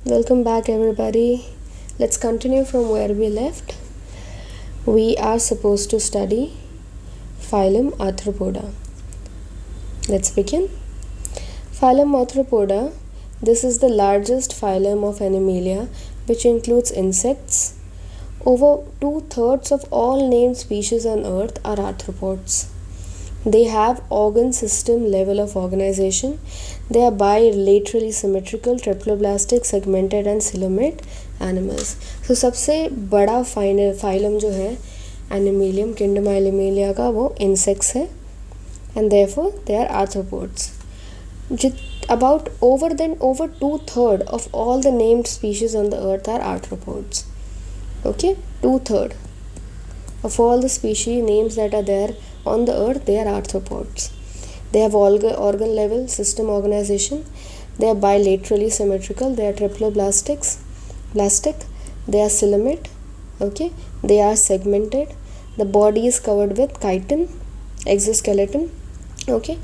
Welcome back, everybody. Let's continue from where we left. We are supposed to study phylum Arthropoda. Let's begin. Phylum Arthropoda. This is the largest phylum of Animalia, which includes insects. Over 2/3 of all named species on Earth are arthropods. They have organ system level of organization. They are bilaterally symmetrical, triploblastic, segmented and coelomate animals. So सबसे बड़ा phylum जो है Animalium, kingdom Animalia का वो insects है, and therefore they are arthropods. About over 2/3 of all the named species on the earth are arthropods. Okay, 2/3 of all the species names that are there on the earth, they are arthropods. They have organ level system organization. They are bilaterally symmetrical. They are triploblastic. They are coelomate. Okay, they are segmented. The body is covered with chitin, exoskeleton. Okay,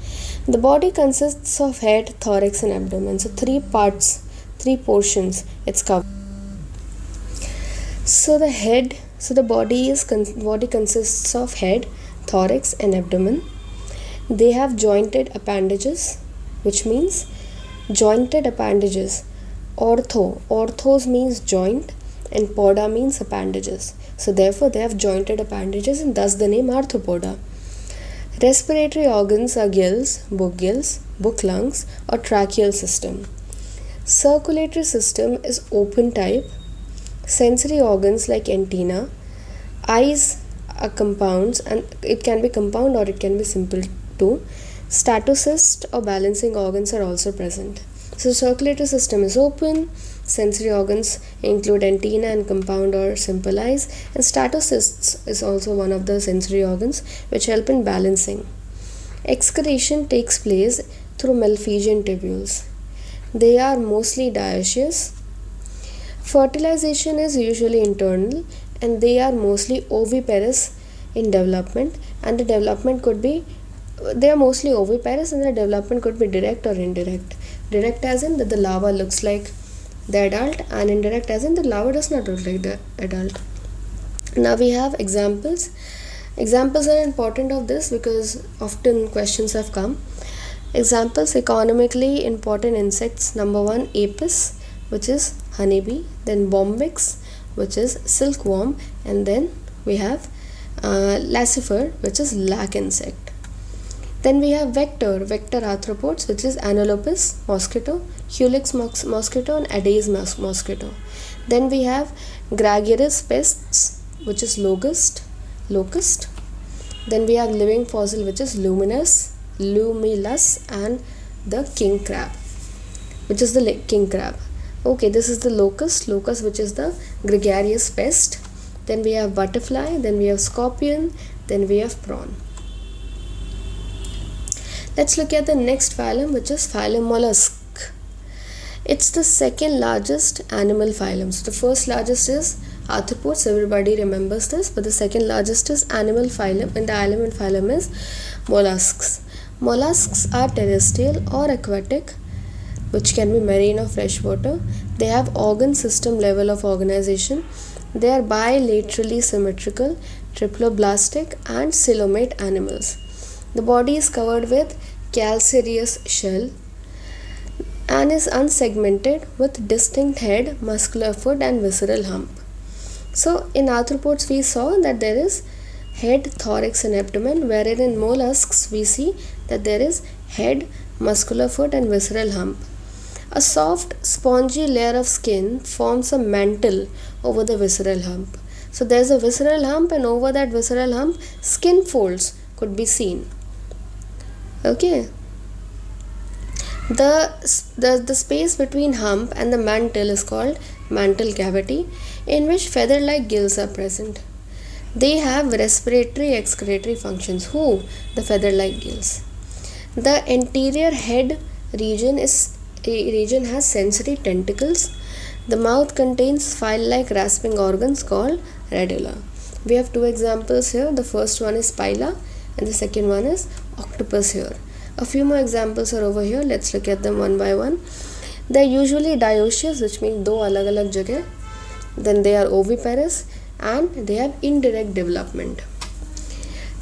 the body consists of head, thorax and abdomen. So 3 parts, 3 portions it's covered. So the body consists of head, thorax and abdomen. They have jointed appendages, which means jointed appendages. Orthos means joint and poda means appendages. So therefore they have jointed appendages and thus the name arthropoda. Respiratory organs are gills, book lungs or tracheal system. Circulatory system is open type. Sensory organs like antenna, eyes are compounds, and it can be compound or it can be simple too. Statocyst or balancing organs are also present. So circulatory system is open. Sensory organs include antenna and compound or simple eyes, and statocysts is also one of the sensory organs which help in balancing. Excretion takes place through Malpighian tubules. They are mostly dioecious. Fertilization is usually internal, and they are mostly oviparous in development, and they are mostly oviparous and the development could be direct or indirect. Direct as in that the larva looks like the adult, and indirect as in the larva does not look like the adult. Now we have examples. Examples are important of this because often questions have come. Examples: economically important insects. Number 1, apis, which is honeybee, then bombyx, which is silkworm, and then we have lacifer, which is lac insect. Then we have vector arthropods, which is Anopheles mosquito, Helix mosquito and Aedes mosquito. Then we have gregarious pests, which is locust. Then we have living fossil, which is Lumilus, and the king crab, which is the king crab. Okay, this is the locust, which is the gregarious pest. Then we have butterfly, then we have scorpion, then we have prawn. Let's look at the next phylum, which is phylum mollusk. It's the second largest animal phylum. So the first largest is arthropods, everybody remembers this, but the second largest is animal phylum, and the animal phylum is mollusks. Mollusks are terrestrial or aquatic, which can be marine or freshwater. They have organ system level of organization. They are bilaterally symmetrical, triploblastic and coelomate animals. The body is covered with calcareous shell and is unsegmented with distinct head, muscular foot and visceral hump. So in arthropods we saw that there is head, thorax and abdomen, wherein in mollusks we see that there is head, muscular foot and visceral hump. A soft, spongy layer of skin forms a mantle over the visceral hump. So there is a visceral hump, and over that visceral hump, skin folds could be seen. Okay. The space between hump and the mantle is called mantle cavity, in which feather-like gills are present. They have respiratory excretory functions. Who? The feather-like gills. The anterior head region has sensory tentacles. The mouth contains file-like rasping organs called radula. We have 2 examples here. The first one is pila and the second one is octopus here. A few more examples are over here. Let's look at them one by one. They are usually dioecious, which means दो अलग अलग जगह. Then they are oviparous and they have indirect development.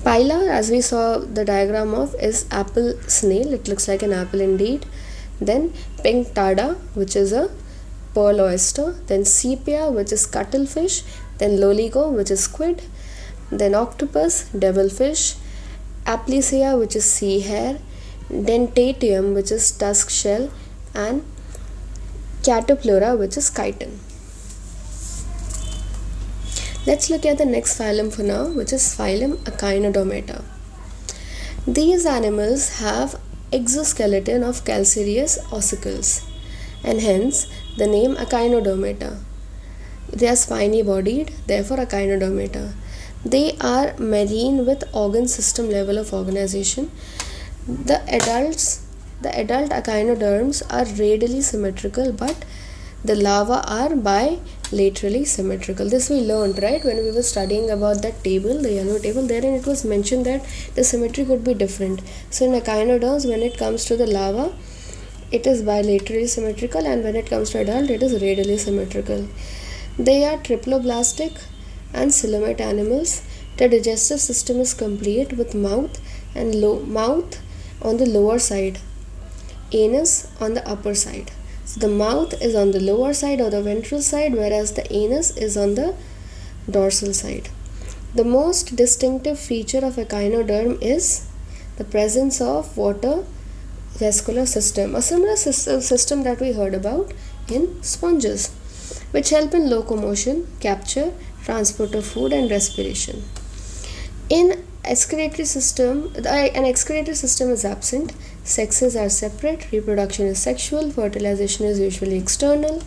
Pila, as we saw the diagram of, is apple snail. It looks like an apple indeed. Then pink tarda, which is a pearl oyster. Then sepia, which is cuttlefish. Then loligo, which is squid. Then octopus, devilfish. Aplysia, which is sea hare. Dentatium, which is tusk shell. And Catopleura, which is chitin. Let's look at the next phylum for now, which is phylum Echinodermata. These animals have exoskeleton of calcareous ossicles, and hence the name Echinodermata. They are spiny bodied, therefore Echinodermata. They are marine with organ system level of organization. The adult echinoderms are radially symmetrical, but the larvae are bilaterally symmetrical. This we learned, right, when we were studying about that table, the yellow table. Therein it was mentioned that the symmetry could be different. So in echinoderms, when it comes to the larva, it is bilaterally symmetrical, and when it comes to adult, it is radially symmetrical. They are triploblastic and coelomate animals. The digestive system is complete with mouth on the lower side, anus on the upper side. So the mouth is on the lower side or the ventral side, whereas the anus is on the dorsal side. The most distinctive feature of echinoderm is the presence of water vascular system, a similar system that we heard about in sponges, which help in locomotion, capture, transport of food, and respiration. In excretory system, an excretory system is absent. Sexes are separate. Reproduction is sexual. Fertilization is usually external.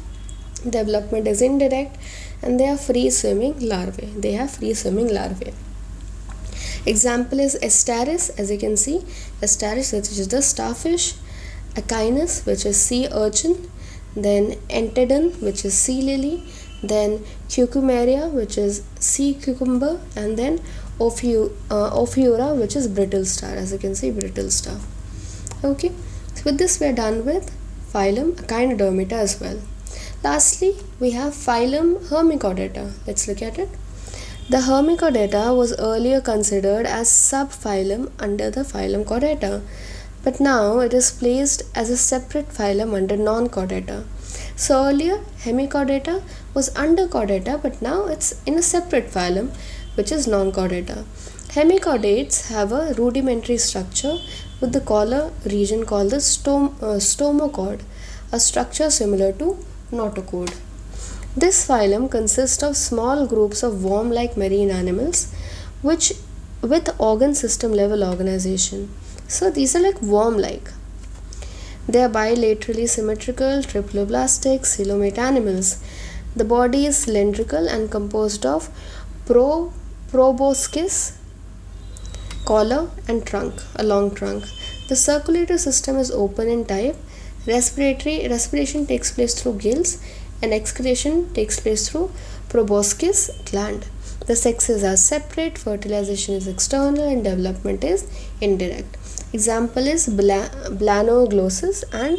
Development is indirect, and they are free swimming larvae. Example is Asteris, as you can see. Asteris, which is the starfish. Echinus, which is sea urchin. Then Entodon, which is sea lily. Then Cucumeria, which is sea cucumber. And then Ophiura, which is brittle star, as you can see, brittle star. Okay, so with this we are done with phylum Echinodermata as well. Lastly, we have phylum Hermicordata. Let's look at it. The Hermicordata was earlier considered as subphylum under the phylum Chordata, but now it is placed as a separate phylum under non-Chordata. So earlier Hemichordata was under Chordata, but now it's in a separate phylum, which is non-chordata. Hemichordates have a rudimentary structure with the collar region called the stomochord, a structure similar to notochord. This phylum consists of small groups of worm-like marine animals which with organ system level organization. So these are like worm-like. They are bilaterally symmetrical, triploblastic, coelomate animals. The body is cylindrical and composed of proboscis, collar, and trunk, a long trunk. The circulatory system is open in type. Respiration takes place through gills, and excretion takes place through proboscis gland. The sexes are separate, fertilization is external, and development is indirect. Example is blanoglossus and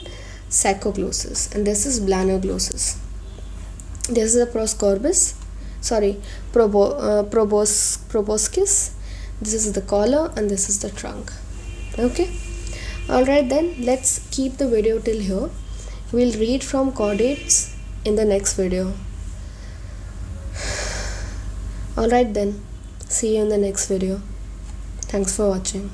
saccoglossus, and this is blanoglossus. This is a proboscis. This is the collar and this is the trunk. Okay, alright, then let's keep the video till here. We'll read from chordates in the next video. Alright then, see you in the next video. Thanks for watching.